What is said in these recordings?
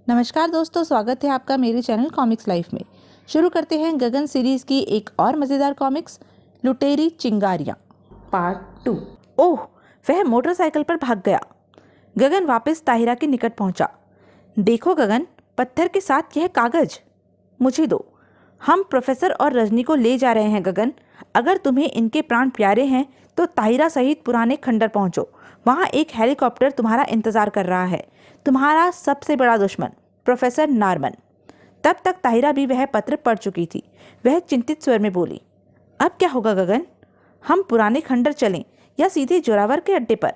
नमस्कार दोस्तों, स्वागत है आपका मेरे चैनल कॉमिक्स लाइफ में। शुरू करते हैं गगन सीरीज की एक और मज़ेदार कॉमिक्स, लुटेरी चिंगारियाँ पार्ट 2। ओह, वह मोटरसाइकिल पर भाग गया। गगन वापस ताहिरा के निकट पहुंचा। देखो गगन, पत्थर के साथ यह कागज मुझे दो। हम प्रोफेसर और रजनी को ले जा रहे हैं गगन। अगर तुम्हें इनके प्राण प्यारे हैं तो ताहिरा सहित पुराने खंडर पहुंचो। वहाँ एक हेलीकॉप्टर तुम्हारा इंतजार कर रहा है। तुम्हारा सबसे बड़ा दुश्मन प्रोफेसर नारमन। तब तक ताहिरा भी वह पत्र पढ़ चुकी थी। वह चिंतित स्वर में बोली, अब क्या होगा गगन? हम पुराने खंडर चलें या सीधे जोरावर के अड्डे पर?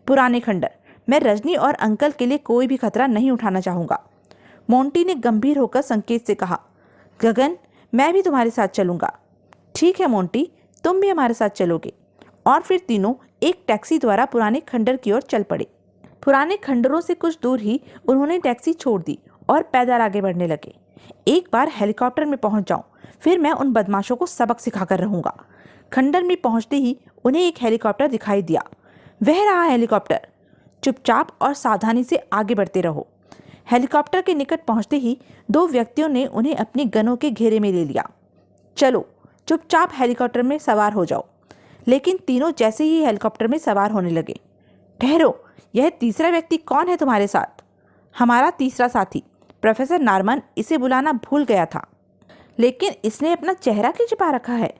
पुराने खंडर। मैं रजनी और अंकल के लिए कोई भी खतरा नहीं उठाना चाहूँगा। मोंटी ने गंभीर होकर संकेत से कहा। गगन, मैं भी तुम्हारे साथ चलूँगा। ठीक है मोंटी, तुम भी हमारे साथ चलोगे। और फिर तीनों एक टैक्सी द्वारा पुराने खंडर की ओर चल पड़े। पुराने खंडरों से कुछ दूर ही उन्होंने टैक्सी छोड़ दी और पैदल आगे बढ़ने लगे। एक बार हेलीकॉप्टर में पहुंच जाऊं, फिर मैं उन बदमाशों को सबक सिखाकर रहूंगा। खंडर में पहुंचते ही उन्हें एक हेलीकॉप्टर दिखाई दिया। वह रहा हेलीकॉप्टर। चुपचाप और सावधानी से आगे बढ़ते रहो। हेलीकॉप्टर के निकट पहुंचते ही दो व्यक्तियों ने उन्हें अपनी गनों के घेरे में ले लिया। चलो, चुपचाप हेलीकॉप्टर में सवार हो जाओ। लेकिन तीनों जैसे ही हेलीकॉप्टर में सवार होने लगे, ठहरो, यह तीसरा व्यक्ति कौन है तुम्हारे साथ? हमारा तीसरा साथी प्रोफेसर नारमन। इसे बुलाना भूल गया था, लेकिन इसने अपना चेहरा क्यों छिपा रखा है?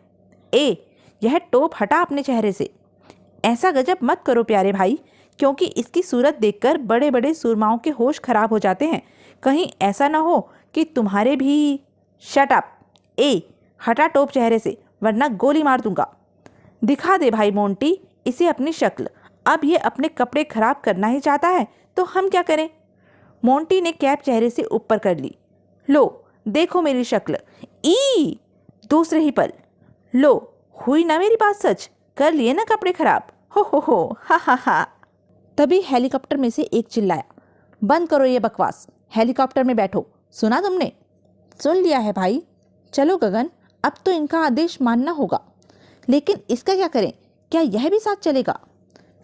यह टोप हटा अपने चेहरे से। ऐसा गजब मत करो प्यारे भाई, क्योंकि इसकी सूरत देखकर बड़े बड़े सूरमाओं के होश खराब हो जाते हैं। कहीं ऐसा ना हो कि तुम्हारे भी। Shut up. हटा टोप चेहरे से, वरना गोली मार दूंगा। दिखा दे भाई मोंटी इसे अपनी शक्ल। अब ये अपने कपड़े खराब करना ही चाहता है तो हम क्या करें? मोंटी ने कैप चेहरे से ऊपर कर ली। लो, देखो मेरी शक्ल। दूसरे ही पल, लो, हुई ना मेरी बात सच? कर लिए ना कपड़े खराब? हो, हा। तभी हेलीकॉप्टर में से एक चिल्लाया, बंद करो ये बकवास, हेलीकॉप्टर में बैठो। सुना तुमने? सुन लिया है भाई। चलो गगन, अब तो इनका आदेश मानना होगा। लेकिन इसका क्या करें? क्या यह भी साथ चलेगा?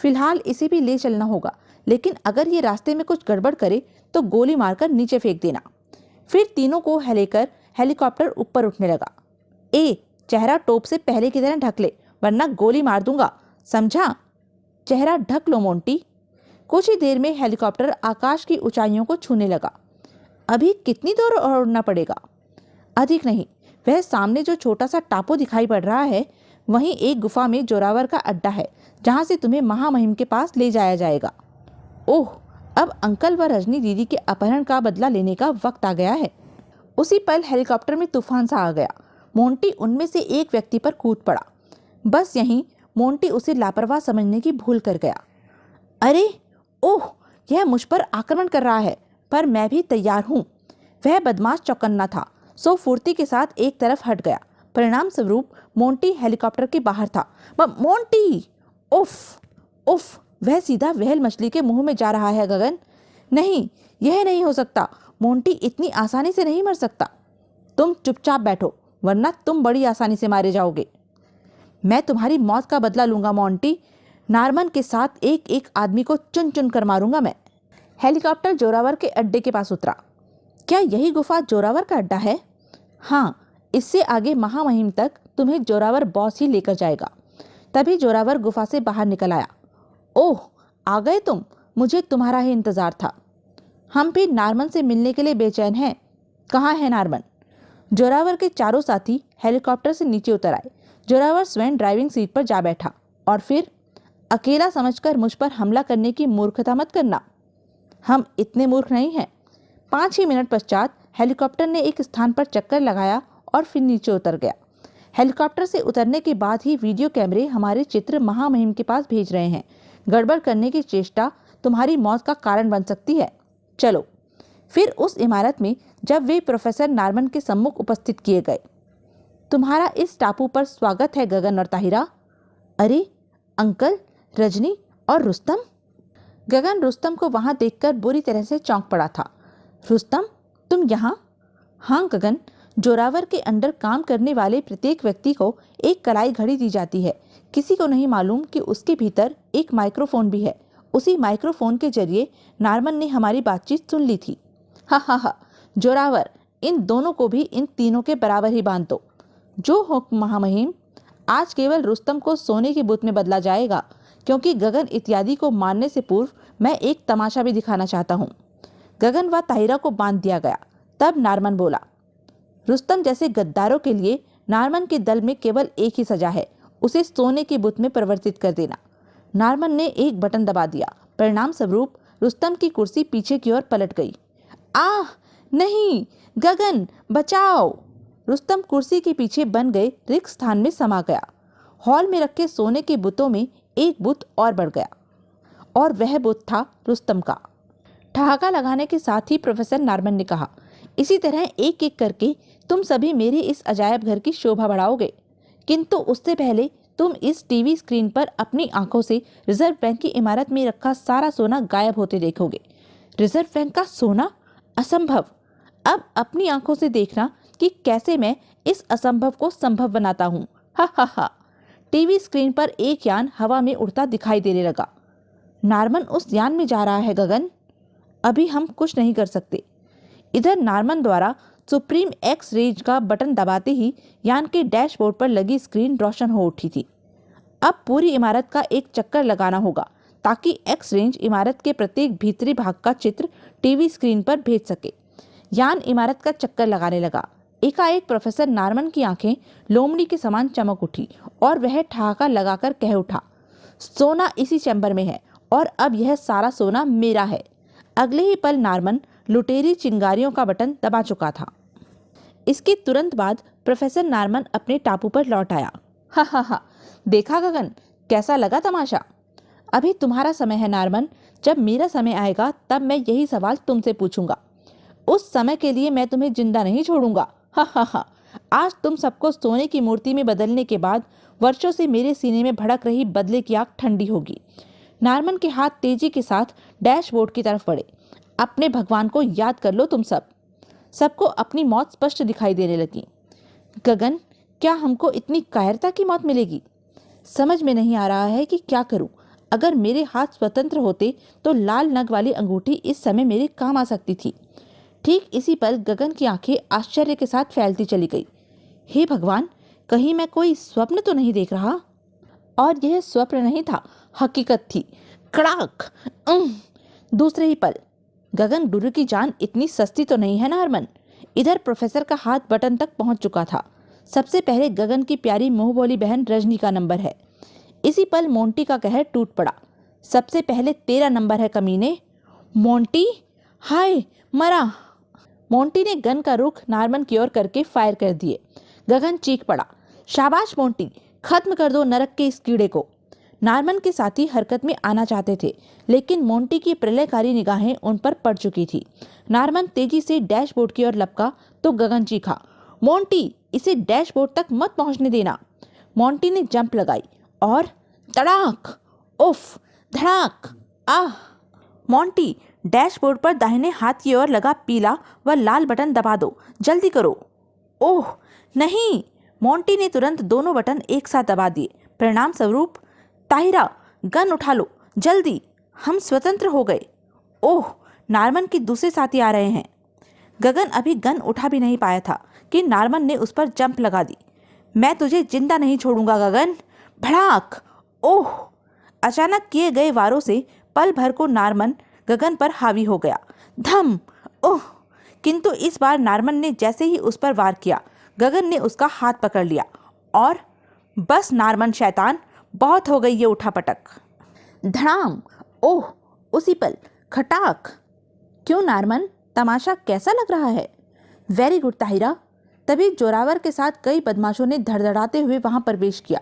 फिलहाल इसे भी ले चलना होगा, लेकिन अगर ये रास्ते में कुछ गड़बड़ करे तो गोली मारकर नीचे फेंक देना। फिर तीनों को लेकर हेलीकॉप्टर ऊपर उठने लगा। चेहरा टोप से पहले की तरह ढक ले, वरना गोली मार दूंगा, समझा? चेहरा ढक लो मोंटी। कुछ ही देर में हेलीकॉप्टर आकाश की ऊंचाइयों को छूने लगा। अभी कितनी दूर और उड़ना पड़ेगा? अधिक नहीं। वह सामने जो छोटा सा टापू दिखाई पड़ रहा है, वहीं एक गुफा में जोरावर का अड्डा है, जहां से तुम्हें महामहिम के पास ले जाया जाएगा। ओह, अब अंकल व रजनी दीदी के अपहरण का बदला लेने का वक्त आ गया है। उसी पल हेलीकॉप्टर में तूफान सा आ गया। मोंटी उनमें से एक व्यक्ति पर कूद पड़ा। बस यहीं मोंटी उसे लापरवाह समझने की भूल कर गया। अरे ओह, यह मुझ पर आक्रमण कर रहा है, पर मैं भी तैयार हूँ। वह बदमाश चौकन्ना था, सो फुर्ती के साथ एक तरफ हट गया। परिणाम स्वरूप मोंटी हेलीकॉप्टर के बाहर था। मोंटी! उफ, वह सीधा व्हेल मछली के मुंह में जा रहा है गगन। नहीं, यह नहीं हो सकता। मोंटी इतनी आसानी से नहीं मर सकता। तुम चुपचाप बैठो, वरना तुम बड़ी आसानी से मारे जाओगे। मैं तुम्हारी मौत का बदला लूंगा मोंटी। नारमन के साथ एक एक आदमी को चुन चुन कर मारूंगा मैं। हेलीकॉप्टर जोरावर के अड्डे के पास उतरा। क्या यही गुफा जोरावर का अड्डा है? हाँ, इससे आगे महामहिम तक तुम्हें जोरावर बॉस ही लेकर जाएगा। तभी जोरावर गुफा से बाहर निकल आया। ओह, आ गए तुम? मुझे तुम्हारा ही इंतजार था। हम भी नारमन से मिलने के लिए बेचैन हैं। कहाँ है नारमन? जोरावर के चारों साथी हेलीकॉप्टर से नीचे उतर आए। जोरावर स्वयं ड्राइविंग सीट पर जा बैठा और फिर, अकेला समझकर मुझ पर हमला करने की मूर्खता मत करना। हम इतने मूर्ख नहीं हैं। 5 ही मिनट पश्चात हेलीकॉप्टर ने एक स्थान पर चक्कर लगाया और फिर नीचे उतर गया। हेलीकॉप्टर से उतरने के बाद ही वीडियो कैमरे हमारे चित्र महामहिम के पास भेज रहे हैं। गड़बड़ करने की चेष्टा तुम्हारी मौत का कारण बन सकती है। चलो। फिर उस इमारत में जब वे प्रोफेसर नारमन के सम्मुख उपस्थित किए गए। तुम्हारा इस टापू पर स्वागत है गगन और ताहिरा। अरे अंकल, रजनी और रुस्तम। गगन रुस्तम को वहां देखकर बुरी तरह से चौंक पड़ा था। रुस्तम, तुम यहाँ? हाँ गगन, जोरावर के अंडर काम करने वाले प्रत्येक व्यक्ति को एक कलाई घड़ी दी जाती है। किसी को नहीं मालूम कि उसके भीतर एक माइक्रोफोन भी है। उसी माइक्रोफोन के जरिए नारमन ने हमारी बातचीत सुन ली थी। हा हा हा, जोरावर, इन दोनों को भी इन तीनों के बराबर ही बांध दो। जो हुक्म महामहिम। आज केवल रुस्तम को सोने के बुत में बदला जाएगा, क्योंकि गगन इत्यादि को मारने से पूर्व मैं एक तमाशा भी दिखाना चाहता हूँ। गगन व ताहिरा को बांध दिया गया। तब नारमन बोला, रुस्तम जैसे गद्दारों के लिए नारमन के दल में केवल एक ही सजा है, उसे सोने के बुत में परिवर्तित कर देना। नारमन ने एक बटन दबा दिया। परिणाम स्वरूप रुस्तम की कुर्सी पीछे की ओर पलट गई। आह नहीं, गगन बचाओ। रुस्तम कुर्सी के पीछे बन गए रिक्त स्थान में समा गया। हॉल में रखे सोने के बुतों में एक बुत और बढ़ गया, और वह बुत था रुस्तम का। ठहाका लगाने के साथ ही प्रोफेसर नारमन ने कहा, इसी तरह एक एक करके तुम सभी मेरे इस अजायब घर की शोभा बढ़ाओगे, किंतु उससे पहले तुम इस टीवी स्क्रीन पर अपनी आंखों से रिजर्व बैंक की इमारत में रखा सारा सोना गायब होते देखोगे। रिजर्व बैंक का सोना? असंभव। अब अपनी आंखों से देखना कि कैसे मैं इस असंभव को संभव बनाता हूँ। हा हा हा। टीवी स्क्रीन पर एक यान हवा में उड़ता दिखाई देने लगा। नारमन उस यान में जा रहा है गगन। अभी हम कुछ नहीं कर सकते। इधर नारमन द्वारा सुप्रीम एक्स रेंज का बटन दबाते ही यान के डैशबोर्ड पर लगी स्क्रीन रोशन हो उठी थी। अब पूरी इमारत का एक चक्कर लगाना होगा, ताकि एक्स रेंज इमारत के प्रत्येक भीतरी भाग का चित्र टीवी स्क्रीन पर भेज सके। यान इमारत का चक्कर लगाने लगा। एकाएक प्रोफेसर नारमन की आंखें लोमड़ी के समान चमक उठी और वह ठहाका लगाकर कह उठा, सोना इसी चैम्बर में है और अब यह सारा सोना मेरा है। अगले ही पल नारमन लुटेरी चिंगारियों का बटन दबा चुका था। इसके तुरंत बाद प्रोफेसर नारमन अपने टापू पर लौट आया। हा हा हा, देखा गगन, कैसा लगा तमाशा? अभी तुम्हारा समय है नारमन, जब मेरा समय आएगा तब मैं यही सवाल तुमसे पूछूंगा। उस समय के लिए मैं तुम्हें जिंदा नहीं छोड़ूंगा। हा हा हा। आज तुम सबको सोने की मूर्ति में बदलने के बाद वर्षों से मेरे सीने में भड़क रही बदले की आग ठंडी होगी। नारमन के हाथ तेजी के साथ डैशबोर्ड की तरफ बढ़े। अपने भगवान को याद कर लो तुम सब। सबको अपनी मौत स्पष्ट दिखाई देने लगी। गगन, क्या हमको इतनी कायरता की मौत मिलेगी? समझ में नहीं आ रहा है कि क्या करूं। अगर मेरे हाथ स्वतंत्र होते तो लाल नग वाली अंगूठी इस समय मेरे काम आ सकती थी। ठीक इसी पल गगन की आंखें आश्चर्य के साथ फैलती चली गई। हे भगवान, कहीं मैं कोई स्वप्न तो नहीं देख रहा? और यह स्वप्न नहीं था, हकीकत थी। कड़ाक। दूसरे ही पल गगन, गुरु की जान इतनी सस्ती तो नहीं है नारमन। इधर प्रोफेसर का हाथ बटन तक पहुंच चुका था। सबसे पहले गगन की प्यारी मुंहबोली बहन रजनी का नंबर है। इसी पल मोंटी का कहर टूट पड़ा। सबसे पहले तेरा नंबर है कमीने। मोंटी, हाय मरा। मोंटी ने गन का रुख नारमन की ओर करके फायर कर दिए। गगन चीख पड़ा, शाबाश मोंटी, खत्म कर दो नरक के इस कीड़े को। नारमन के साथी हरकत में आना चाहते थे, लेकिन मोंटी की प्रलयकारी निगाहें उन पर पड़ चुकी थी। नारमन तेजी से डैशबोर्ड की ओर लपका तो गगन चीखा, मोंटी, इसे डैशबोर्ड तक मत पहुंचने देना। मोंटी ने जंप लगाई और तड़ाक, उफ, धड़ाक, आह। मोंटी, डैशबोर्ड पर दाहिने हाथ की ओर लगा पीला व लाल बटन दबा दो, जल्दी करो। ओह नहीं। मोंटी ने तुरंत दोनों बटन एक साथ दबा दिए। परिणाम स्वरूप, ताहिरा, गन उठा लो जल्दी, हम स्वतंत्र हो गए। ओह, नारमन के दूसरे साथी आ रहे हैं। गगन अभी गन उठा भी नहीं पाया था कि नारमन ने उस पर जंप लगा दी। मैं तुझे जिंदा नहीं छोड़ूंगा गगन। भड़ाक। ओह। अचानक किए गए वारों से पल भर को नारमन गगन पर हावी हो गया। धम। ओह। किंतु इस बार नारमन ने जैसे ही उस पर वार किया, गगन ने उसका हाथ पकड़ लिया और बस नारमन शैतान, बहुत हो गई ये उठापटक। धड़ाम। ओह। उसी पल खटाक। क्यों नारमन, तमाशा कैसा लग रहा है? Very good Tahira. तभी जोरावर के साथ कई बदमाशों ने धड़धड़ाते हुए वहां प्रवेश किया।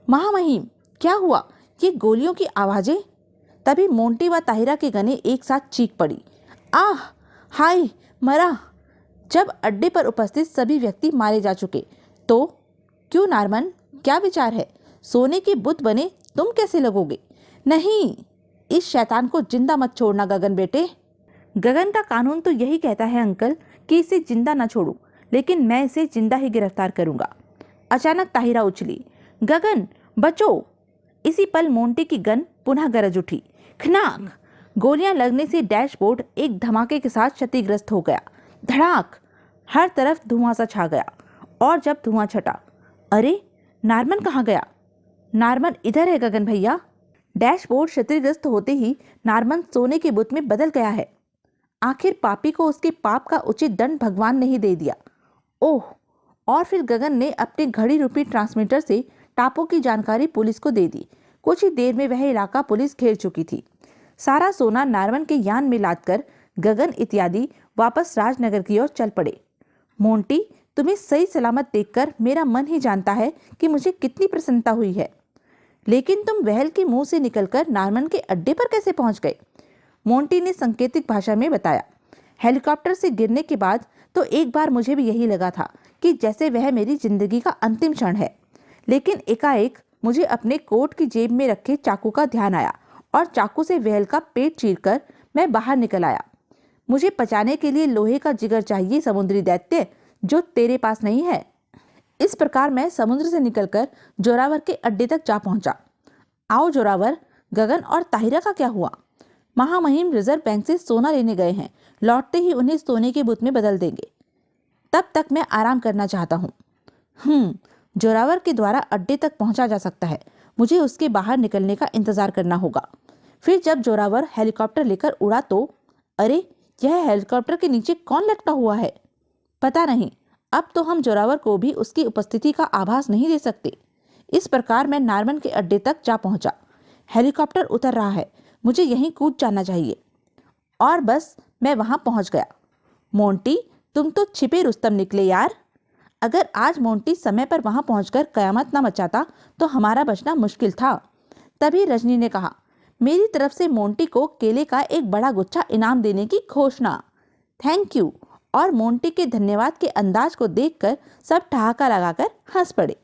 महामहिम, क्या हुआ? ये गोलियों की आवाजें। तभी मोंटी व ताहिरा के गने एक साथ चीख पड़ी। आह, हाय मरा। जब अड्डे पर उपस्थित सभी व्यक्ति मारे जा चुके तो क्यों नारमन, क्या विचार है? सोने के बुत बने तुम कैसे लगोगे? नहीं, इस शैतान को जिंदा मत छोड़ना गगन बेटे। गगन का कानून तो यही कहता है अंकल कि इसे जिंदा न छोड़ूं, लेकिन मैं इसे जिंदा ही गिरफ्तार करूंगा। अचानक ताहिरा उछली, गगन बचो। इसी पल मोंटी की गन पुनः गरज उठी। खनाक। गोलियां लगने से डैशबोर्ड एक धमाके के साथ क्षतिग्रस्त हो गया। धड़ाक! हर तरफ धुआं सा छा गया। और जब धुआं छटा, अरे नारमन कहाँ गया? नारमन इधर है गगन भैया। डैशबोर्ड क्षतिग्रस्त होते ही नारमन सोने के बुत में बदल गया है। आखिर पापी को उसके पाप का उचित दंड भगवान ने ही दे दिया। ओह! और फिर गगन ने अपने घड़ी रूपी ट्रांसमीटर से टापू की जानकारी पुलिस को दे दी। कुछ ही देर में वह इलाका पुलिस घेर चुकी थी। सारा सोना नारमन के यान में लादकर गगन इत्यादि वापस राजनगर की ओर चल पड़े। मोंटी, तुम्हें सही सलामत देखकर मेरा मन ही जानता है कि मुझे कितनी प्रसन्नता हुई है। लेकिन तुम वहल के मुंह से निकलकर नारमन के अड्डे पर कैसे पहुंच गए? मोंटी ने सांकेतिक भाषा में बताया। हेलीकॉप्टर से गिरने के बाद तो एक बार मुझे भी यही लगा था कि जैसे वह मेरी जिंदगी का अंतिम क्षण है। लेकिन एकाएक मुझे अपने कोट की जेब में रखे चाकू का ध्यान आया और चाकू से वहल का पेट चीरकर मैं बाहर निकल आया। मुझे पचाने के लिए लोहे का जिगर चाहिए समुद्री दैत्य, जो तेरे पास नहीं है। इस प्रकार मैं समुद्र से निकलकर जोरावर के अड्डे तक जा पहुंचा। आओ जोरावर, गगन और ताहिरा का क्या हुआ? महामहिम रिजर्व बैंक से सोना लेने गए हैं। लौटते ही उन्हें सोने के बुत में बदल देंगे। तब तक मैं आराम करना चाहता हूँ। जोरावर के द्वारा अड्डे तक पहुंचा जा सकता है। मुझे उसके बाहर निकलने का इंतजार करना होगा। फिर जब जोरावर हेलीकॉप्टर लेकर उड़ा तो अरे, यह हेलीकॉप्टर के नीचे कौन लटका हुआ है? पता नहीं। अब तो हम जोरावर को भी उसकी उपस्थिति का आभास नहीं दे सकते। इस प्रकार मैं नारमन के अड्डे तक जा पहुंचा। हेलीकॉप्टर उतर रहा है। मुझे यहीं कूद जाना चाहिए। और बस मैं वहां पहुंच गया। मोंटी, तुम तो छिपे रुस्तम निकले यार। अगर आज मोंटी समय पर वहां पहुंचकर कयामत न मचाता तो हमारा बचना मुश्किल था। तभी रजनी ने कहा, मेरी तरफ से मोंटी को केले का एक बड़ा गुच्छा इनाम देने की घोषणा। Thank you. और मोंटी के धन्यवाद के अंदाज को देखकर सब ठहाका लगाकर हंस पड़े।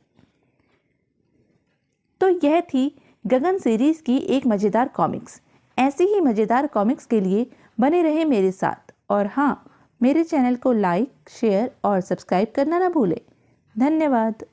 तो यह थी गगन सीरीज की एक मज़ेदार कॉमिक्स। ऐसी ही मज़ेदार कॉमिक्स के लिए बने रहे मेरे साथ। और हाँ, मेरे चैनल को लाइक, शेयर और सब्सक्राइब करना ना भूलें। धन्यवाद।